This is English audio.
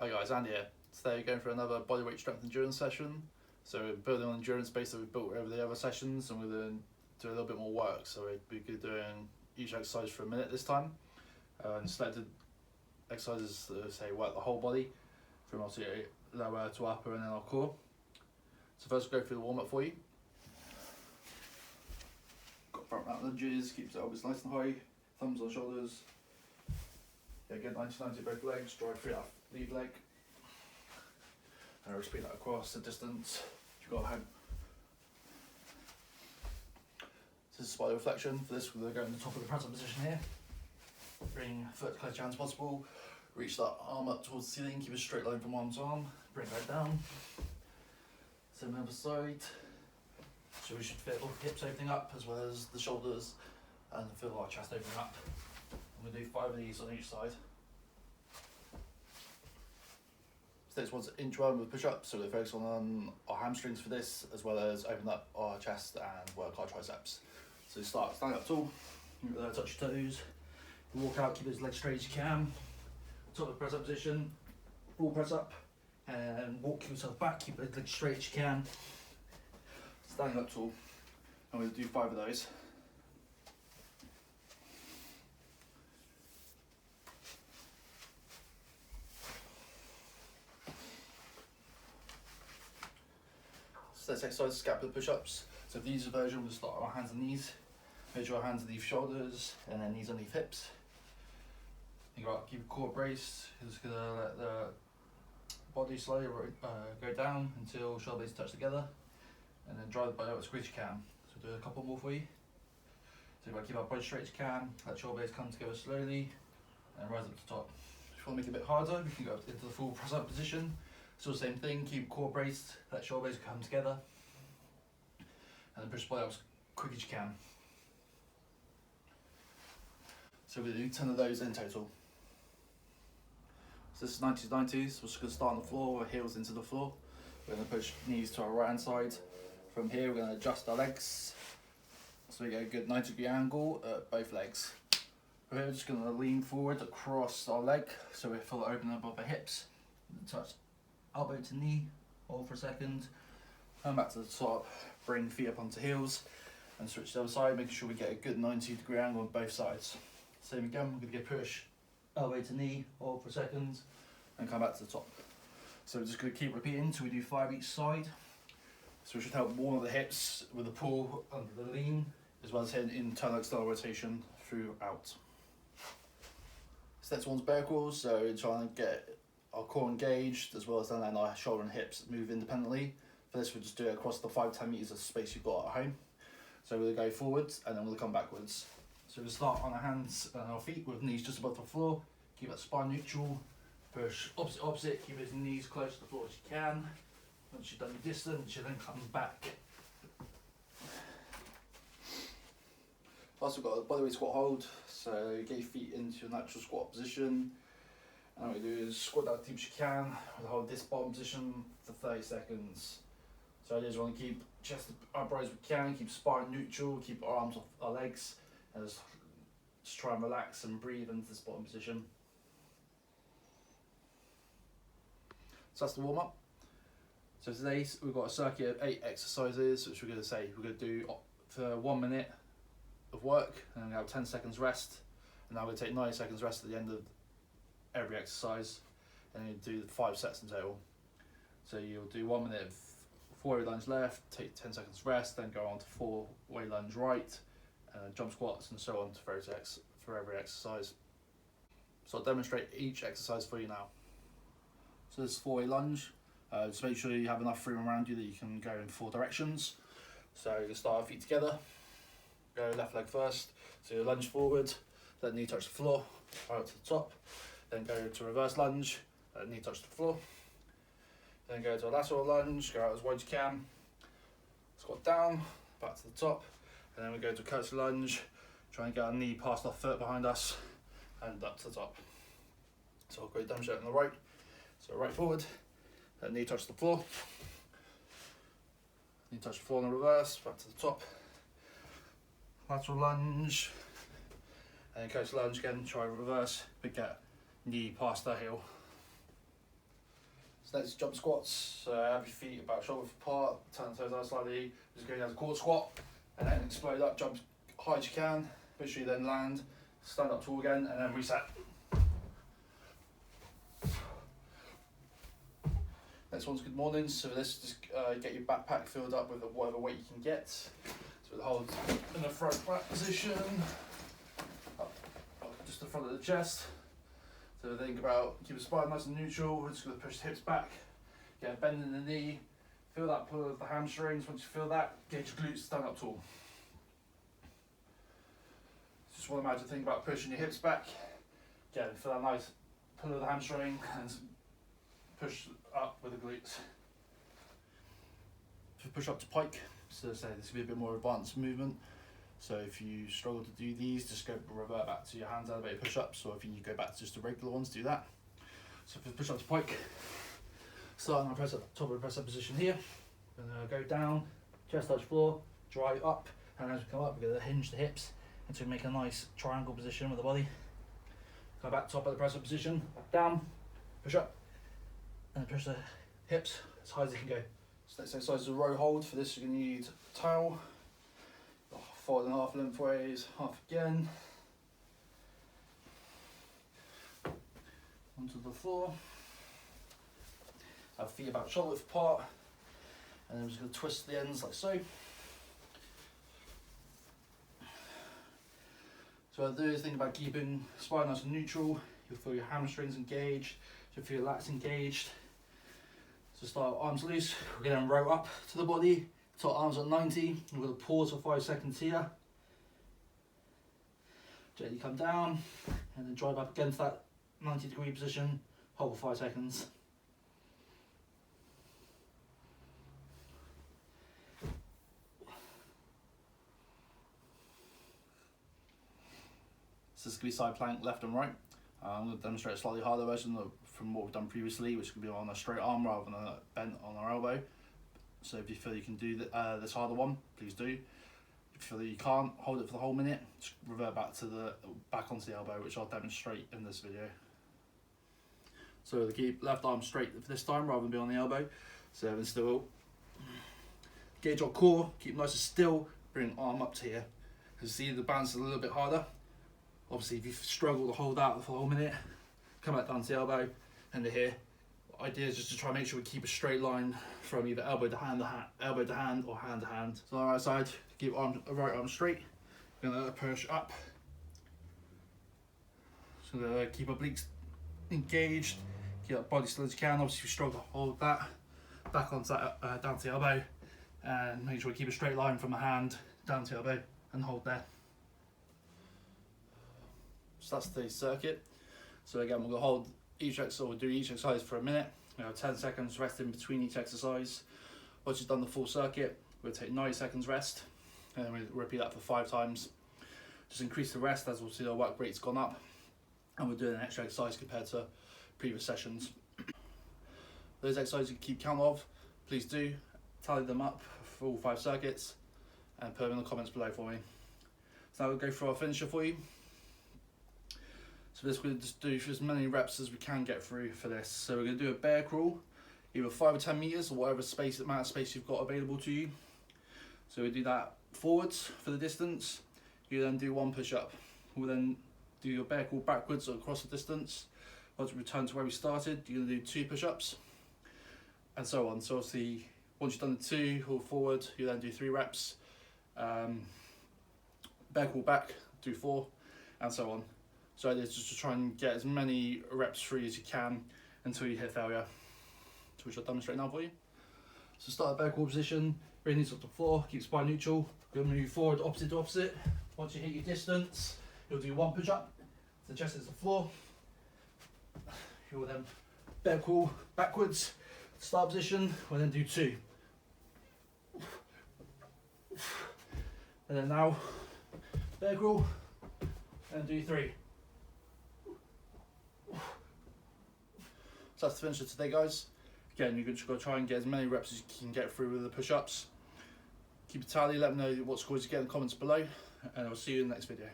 Hi guys, Andy here. Today we're going for another bodyweight strength endurance session. So we're building on endurance base that we've built over the other sessions, and we're going to do a little bit more work. So we'll be doing each exercise for a minute this time. And selected exercises that say work the whole body, from obviously lower to upper and then our core. So first we'll go through the warm up for you. Got front mount lunges, keeps the elbows nice and high, thumbs on shoulders. Yeah, get 90-90 both legs, drive through that lead leg. And repeat that across the distance you've got home. This is spider flexion. For this, we're going to the top of the press up position here. Bring foot close down as possible. Reach that arm up towards the ceiling. Keep a straight line from arm to arm. Bring that down. Same other side. So we should feel the hips opening up as well as the shoulders, and feel our chest opening up. And we'll do 5 of these on each side. So this one's inchworm with push-ups, so we're focusing on our hamstrings for this, as well as open up our chest and work our triceps. So start standing up tall, touch your toes, walk out, keep those legs straight as you can. Top of the press up position, full press up, and walk yourself back, keep those legs straight as you can. Standing up tall, and we'll do 5 of those. So let's exercise scap push-ups. So for these version, we'll start on our hands and knees. Make sure our hands underneath shoulders and then knees underneath hips. You got keep your core braced. You're just gonna let the body slowly go down until shoulder blades touch together, and then drive the body out as quick as you can. So we'll do a couple more for you. So you got to keep our body straight as you can. Let shoulder blades come together slowly, and rise up to the top. If you want to make it a bit harder, we can go up into the full press up position. Still same thing, keep core braced, let shoulder blades come together, and then push the body out as quick as you can. So we're going to do 10 of those in total. So this is 90s. We're just going to start on the floor with heels into the floor. We're going to push knees to our right hand side. From here we're going to adjust our legs, so we get a good 90-degree angle at both legs. From here we're just going to lean forward across our leg, so we feel it open above the hips. Touch elbow to knee, hold for a second, come back to the top, bring feet up onto heels, and switch to the other side, making sure we get a good 90-degree angle on both sides. Same again, we're going to go push, elbow to knee, hold for a second, and come back to the top. So we're just going to keep repeating until we do 5 each side. So we should help warm the hips with the pull under the lean, as well as hitting internal external rotation throughout. So next one's bear crawls, so we're trying to get our core engaged, as well as then letting our shoulder and hips move independently. For this, we'll just do it across the 5-10 meters of space you've got at home. So we'll go forwards and then we'll come backwards. So we'll start on our hands and our feet with knees just above the floor. Keep that spine neutral. Push opposite. Keep his knees close to the floor as you can. Once you've done your distance, you then come back. First, we've got a bodyweight squat hold. So get your feet into your natural squat position. And what we do is squat down as deep as you can. We'll hold this bottom position for 30 seconds. So I just want to keep chest upright as we can, keep spine neutral, keep our arms off our legs, and just try and relax and breathe into this bottom position. So that's the warm up. So today we've got a circuit of 8 exercises, which we're going to do for 1 minute of work, and then we have 10 seconds rest, and now we'll take 90 seconds rest at the end of every exercise, and you do 5 sets in total. So you'll do 1 minute of 4 way lunge left, take 10 seconds rest, then go on to 4 way lunge right, jump squats, and so on for every exercise. So I'll demonstrate each exercise for you now. So this is 4 way lunge. Just make sure you have enough room around you that you can go in 4 directions. So you can start our feet together, go left leg first, so you lunge forward, let knee touch the floor, right to the top. Then go to reverse lunge, knee touch the floor. Then go to a lateral lunge, go out as wide as you can. Squat down, back to the top. And then we go to a curtsy lunge, try and get our knee past our foot behind us, and up to the top. So I'll go demonstrate on the right. So right forward, let knee touch the floor. Knee touch the floor in the reverse, back to the top. Lateral lunge, and then curtsy lunge again, try reverse, but get knee past the heel. Let's jump squats. So have your feet about shoulder width apart, turn the toes out slightly, just go down to quad squat, and then explode up, jump as high as you can. Make sure you then land, stand up tall again, and then reset. Next one's good mornings. So this, just get your backpack filled up with whatever weight you can get. So hold in the front back position, up just the front of the chest. So think about, keep the spine nice and neutral. We're just going to push the hips back, get a bend in the knee, feel that pull of the hamstrings. Once you feel that, get your glutes, stand up tall. Just want to imagine, think about pushing your hips back, again, feel that nice pull of the hamstring and push up with the glutes. So push up to pike, so say this will be a bit more advanced movement. So if you struggle to do these, just go revert back to your hands elevated push-ups, or if you need to go back to just the regular ones, do that. So for push up to pike, starting on press up, top of the press up position here. We're going to go down, chest touch floor, drive up, and as we come up, we're going to hinge the hips until we make a nice triangle position with the body. Come back top of the press up position, back down, push up, and push the hips as high as you can go. So next exercise is a row hold. For this, you're going to need a towel. 4.5 lengthways, half again. Onto the floor. Have feet about shoulder width apart, and then I'm just going to twist the ends like so. So what I do is think about keeping spine nice and neutral. You'll feel your hamstrings engaged, you'll feel your lats engaged. So start arms loose, we're going to row up to the body. Top arms at 90, we're going to pause for 5 seconds here. Gently come down, and then drive up against that 90-degree position, hold for 5 seconds. So this is going to be side plank, left and right. I'm going to demonstrate a slightly harder version from what we've done previously, which could be on a straight arm rather than a bent on our elbow. So if you feel you can do this harder one, please do. If you feel that you can't, hold it for the whole minute, just revert back onto the elbow, which I'll demonstrate in this video. So to keep left arm straight for this time rather than be on the elbow. So then still gauge our core, keep nice and still, bring arm up to here. Because see the balance is a little bit harder. Obviously if you struggle to hold out for the whole minute, come back down to the elbow and to here. Idea is just to try and make sure we keep a straight line from either elbow to hand, or hand to hand. So on the right side, keep right arm straight. Gonna push up. So gonna keep obliques engaged. Keep that body still as you can. Obviously, if you struggle to hold that, back onto that, down to the elbow, and make sure we keep a straight line from the hand down to the elbow and hold there. So that's the circuit. So again, we're gonna hold each exercise, we'll do each exercise for a minute. We have 10 seconds rest in between each exercise. Once you've done the full circuit, we'll take 90 seconds rest, and then we'll repeat that for 5 times. Just increase the rest as we'll see our work rate's gone up, and we're doing an extra exercise compared to previous sessions. Those exercises you keep count of, please do tally them up for all 5 circuits and put them in the comments below for me. So now we'll go through our finisher for you. So this we're going to just do as many reps as we can get through for this. So we're going to do a bear crawl, either 5 or 10 meters or whatever amount of space you've got available to you. So we do that forwards for the distance. You then do 1 push-up. We'll then do your bear crawl backwards or across the distance. Once we return to where we started, you're going to do 2 push-ups, and so on. So obviously, once you've done the 2 or forward, you then do 3 reps. Bear crawl back, do 4, and so on. So it's just to try and get as many reps through as you can until you hit failure, which I'll demonstrate now for you. So start at bear crawl position, bring knees up to the floor, keep spine neutral. We're going to move forward opposite to opposite. Once you hit your distance, you'll do 1 push-up, the chest is the floor. You'll then bear crawl backwards, start position, we'll then do 2. And then now, bear crawl, and do 3. So that's the finisher today, guys. Again, you're just got to try and get as many reps as you can get through with the push-ups. Keep a tally, let me know what scores you get in the comments below, and I'll see you in the next video.